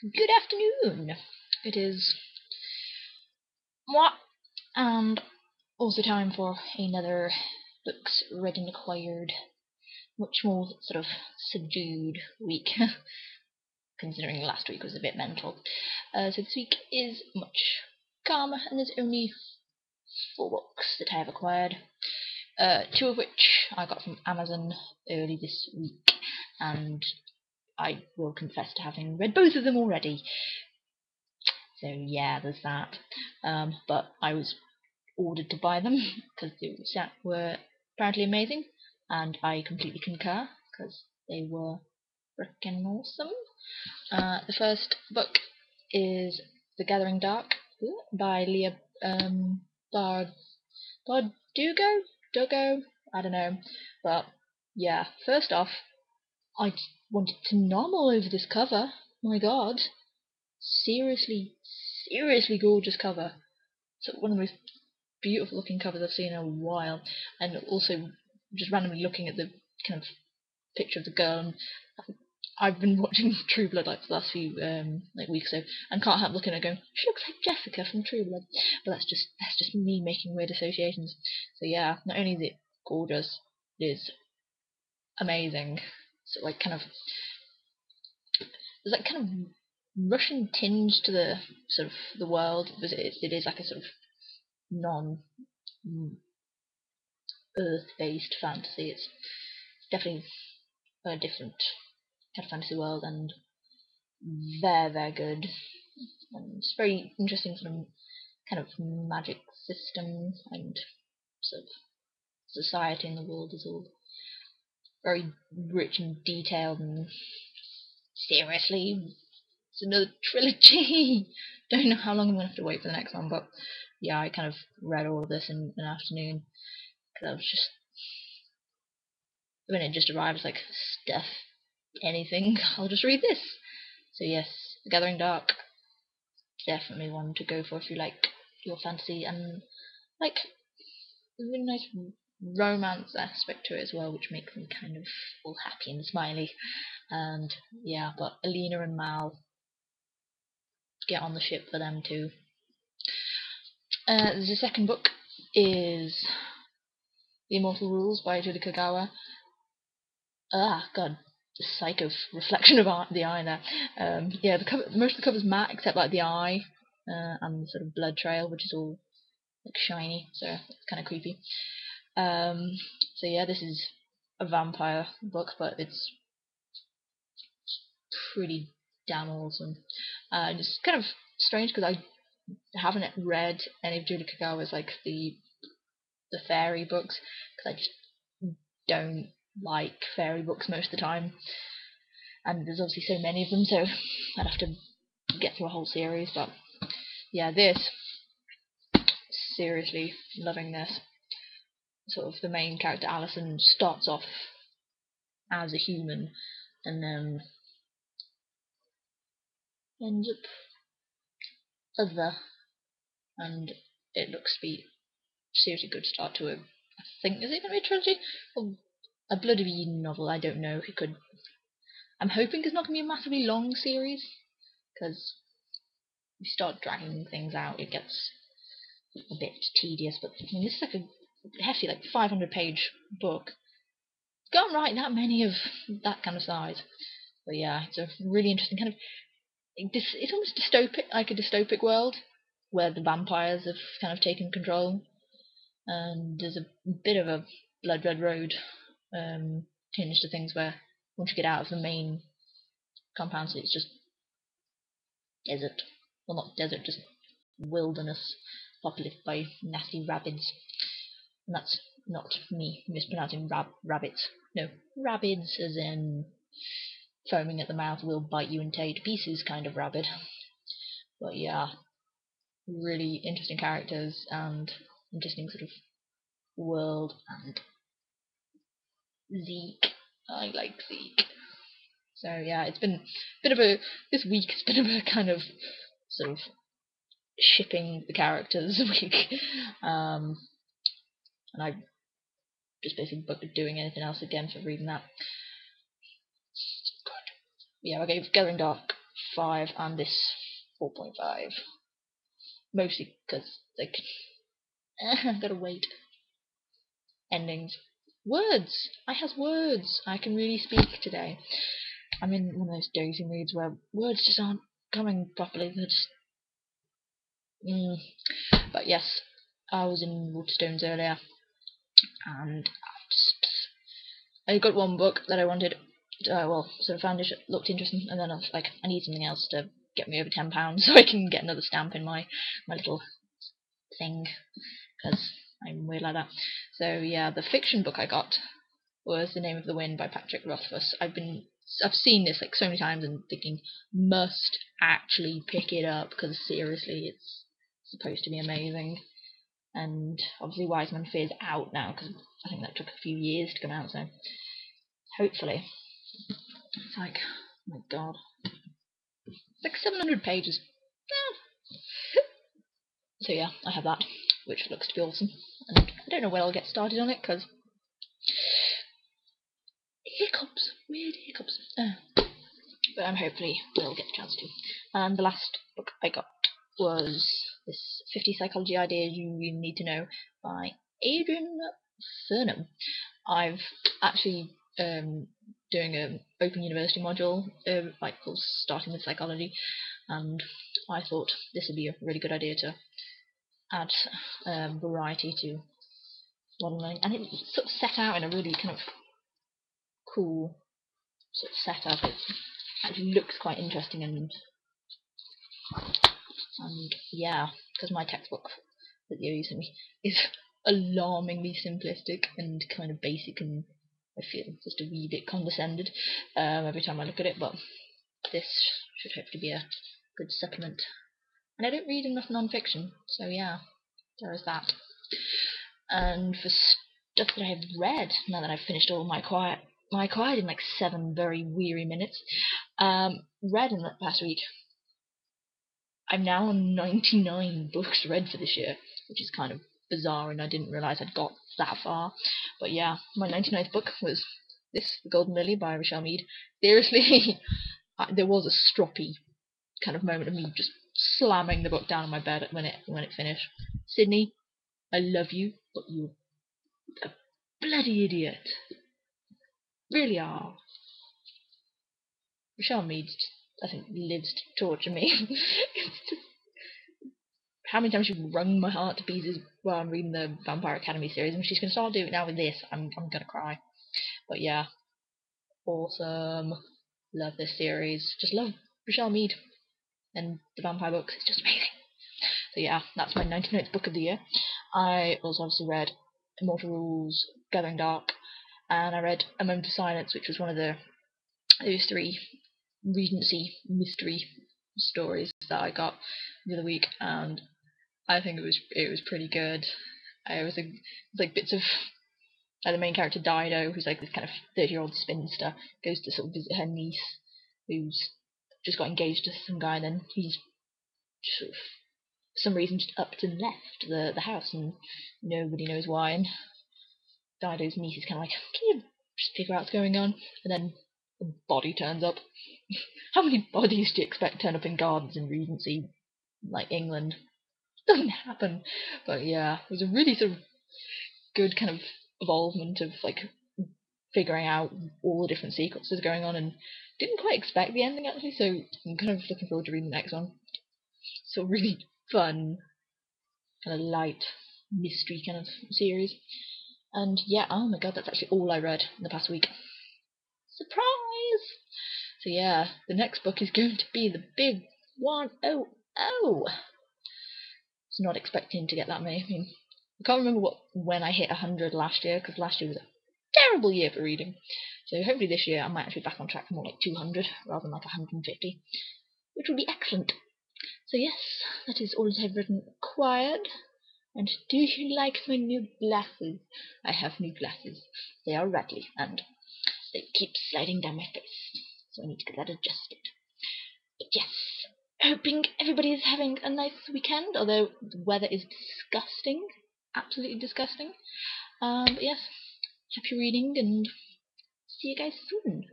Good afternoon. It is moi, and also time for another books read and acquired, much more sort of subdued week, considering last week was a bit mental. So this week is much calmer, and there's only 4 books that I have acquired. 2 of which I got from Amazon early this week, and I will confess to having read both of them already. So yeah, there's that. But I was ordered to buy them because they were apparently amazing, and I completely concur because they were freaking awesome. The first book is The Gathering Dark by Leah Bard Bardugo? Dugo? I don't know. But yeah, first off, I wanted to nom all over this cover. My god. Seriously, seriously gorgeous cover. So one of the most beautiful looking covers I've seen in a while, and also just randomly looking at the kind of picture of the girl. And I've been watching True Blood like for the last few weeks or so, and can't help looking at her going, she looks like Jessica from True Blood. But that's just me making weird associations. So yeah, not only is it gorgeous, it is amazing. So like kind of there's like kind of Russian tinge to the sort of the world, because it is like a sort of non Earth based fantasy. It's definitely a different kind of fantasy world, and very, very good. And it's very interesting sort of kind of magic system and sort of society in the world is all very rich and detailed, and seriously, it's another trilogy. Don't know how long I'm gonna have to wait for the next one, but yeah, I kind of read all of this in an afternoon because I was just when it just arrived, it's like stuff anything. I'll just read this. So yes, The Gathering Dark, definitely one to go for if you like your fantasy and like a really nice romance aspect to it as well, which makes me kind of all happy and smiley. And yeah, but Alina and Mal, get on the ship for them too. The second book is The Immortal Rules by Julie Kagawa. God, the psycho reflection of the eye there. Yeah, the cover, most of the cover's matte except like the eye and the sort of blood trail, which is all like shiny, so it's kind of creepy. So yeah, this is a vampire book, but it's pretty damn awesome. It's kind of strange because I haven't read any of Julie Kagawa's like the fairy books because I just don't like fairy books most of the time, and there's obviously so many of them, so I'd have to get through a whole series. But yeah, this, seriously loving this. Sort of the main character Alison starts off as a human and then ends up other, and it looks to be a seriously good start to it. I think, is it going to be a trilogy or a Blood of Eden novel? I don't know. It could. I'm hoping it's not going to be a massively long series, because if you start dragging things out, it gets a bit tedious. But I mean, this is like a hefty, like 500-page book. Can't write that many of that kind of size. But yeah, it's a really interesting kind of. It's almost dystopic, like a dystopic world where the vampires have kind of taken control, and there's a bit of a blood red road tinge to things where once you get out of the main compound, so it's just desert. Well, not desert, just wilderness populated by nasty rabbits. And that's not me mispronouncing rabbits. No, rabbits as in foaming at the mouth, will bite you and tear you to pieces kind of rabbit. But yeah, really interesting characters and interesting sort of world, and Zeke. I like Zeke. So yeah, it's been a bit of a this week. It's been a kind of sort of shipping the characters week, and I just basically booked doing anything else again for reading that. Good. Yeah, I gave Gathering Dark 5 and this 4.5. Mostly because, like, I've gotta wait. Endings. Words! I has words! I can really speak today. I'm in one of those dozy moods where words just aren't coming properly. They're just... But yes, I was in Waterstones earlier, and I got one book that I wanted, well, sort of found it looked interesting, and then I was like, I need something else to get me over £10 so I can get another stamp in my little thing, because I'm weird like that. So yeah, the fiction book I got was The Name of the Wind by Patrick Rothfuss. I've seen this like so many times and thinking, must actually pick it up, because seriously, it's supposed to be amazing. And obviously Wise Man Fear's out now, because I think that took a few years to come out, so hopefully. It's like, oh my god, it's like 700 pages. So yeah, I have that, which looks to be awesome, and I don't know when I'll get started on it, because hiccups, weird hiccups. But I'm hopefully will get the chance to. And the last book I got was this 50 Psychology Ideas You Really Need to Know by Adrian Furnham. I've actually doing an Open University module, like starting with psychology, and I thought this would be a really good idea to add variety to modern learning, and it's sort of set out in a really kind of cool sort of setup. It actually looks quite interesting, and yeah, because my textbook that you're using is alarmingly simplistic and kind of basic, and I feel just a wee bit condescended every time I look at it, but this should hopefully be a good supplement. And I don't read enough non-fiction, so yeah, there is that. And for stuff that I've read, now that I've finished all my quiet in like 7 very weary minutes, read in the past week, I'm now on 99 books read for this year, which is kind of bizarre, and I didn't realise I'd got that far. But yeah, my 99th book was this, The Golden Lily by Rochelle Mead. Seriously, there was a stroppy kind of moment of me just slamming the book down on my bed when it finished. Sydney, I love you, but you're a bloody idiot. Really are. Rochelle Mead, I think, lives to torture me. It's just, how many times she's wrung my heart to pieces while I'm reading the Vampire Academy series, and she's gonna start doing it now with this. I'm gonna cry. But yeah, awesome. Love this series. Just love Rochelle Mead and the vampire books. It's just amazing. So yeah, that's my 99th book of the year. I also obviously read Immortal Rules, Gathering Dark, and I read A Moment of Silence, which was one of those 3 Regency mystery stories that I got the other week, and I think it was pretty good. It was like bits of the main character Dido, who's like this kind of 30-year-old spinster, goes to sort of visit her niece, who's just got engaged to some guy, and then he's sort of, for some reason, just upped and left the house, and nobody knows why. And Dido's niece is kind of like, can you just figure out what's going on? And then a body turns up. How many bodies do you expect turn up in gardens in Regency, like England? It doesn't happen. But yeah, it was a really sort of good kind of evolvement of like figuring out all the different sequences going on, and didn't quite expect the ending actually, so I'm kind of looking forward to reading the next one. So really fun, kind of light mystery kind of series. And yeah, oh my god, that's actually all I read in the past week. Surprise! So yeah, the next book is going to be the big 100. I was not expecting to get that many. I mean, I can't remember when I hit 100 last year, because last year was a terrible year for reading. So hopefully this year I might actually be back on track for more like 200 rather than like 150, which would be excellent. So yes, that is all that I've written required. And do you like my new glasses? I have new glasses. They are rattly and they keep sliding down my face, so I need to get that adjusted. But yes, hoping everybody is having a nice weekend, although the weather is disgusting, absolutely disgusting. But yes, happy reading, and see you guys soon.